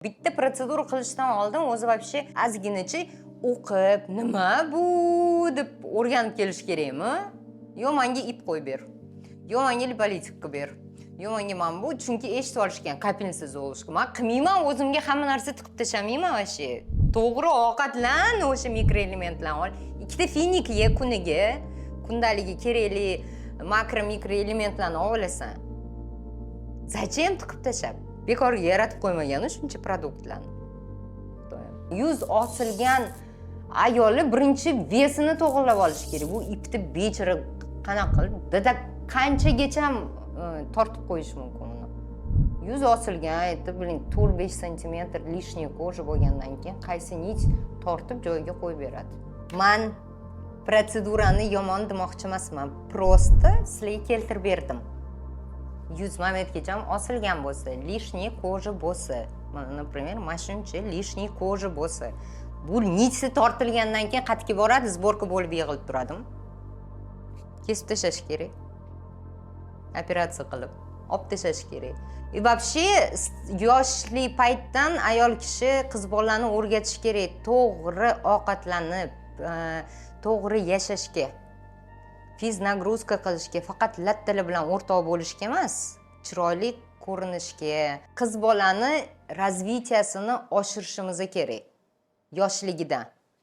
Bitta protsedura qilishdan oldin o'zi вообще ozginacha o'qib, nima bu deb o'rganib kelish kerakmi? Yo menga ip qo'yib ber. Yo menga lipolitik qilib ber. Yo menga mana bu chunki eshitib olishgan kapinsiz bo'lishga. Men qilmayman, o'zimga hamma narsa tiqib tashamayman вообще. To'g'ri ovqatlan, o'sha mikroelementlarni ol. Ikkita finik ye kuniga, kundaligi kerakli makro mikroelementlarni olasan. Zachем tiqib tashab? Bekorga yaratib qo'ymagan shuncha produktlarni. Yuz osilgan ayollar birinchi vesini to'g'rilab olish kerak. Bu ipni bechara qanaqa qilib, dada qanchagacha tortib qo'yish mumkin uni. Yuz osilgan, aytib biling, 4-5 sm lishniy koja bo'lgandan keyin qaysi nit tortib joyiga qo'yib beradi. Men protsedurani yomon demoqchi emasman. Prosta sizlarga keltirib berdim. Yuz momentgacha osilgan bo'lsa, lishniy koja bo'lsa, mana, например, mashuncha lishniy koja bo'lsa, bu nitsi tortilgandan keyin qayerga boradi, sborka bo'lib yig'ilib turadimi? Kesib tashlash kerak. Operatsiya qilib, olib tashlash kerak. Вообще yoshli paytdan ayol kishi qiz bolalarni o'rgatish kerak to'g'ri ovqatlanib, to'g'ri yashashga. Fiz nagruzka qilishga, faqat lattalar bilan o'rtoq bo'lishga emas, chiroyli ko'rinishga, qiz bolani razvitiyasini oshirishimiz kerak yoshligidan.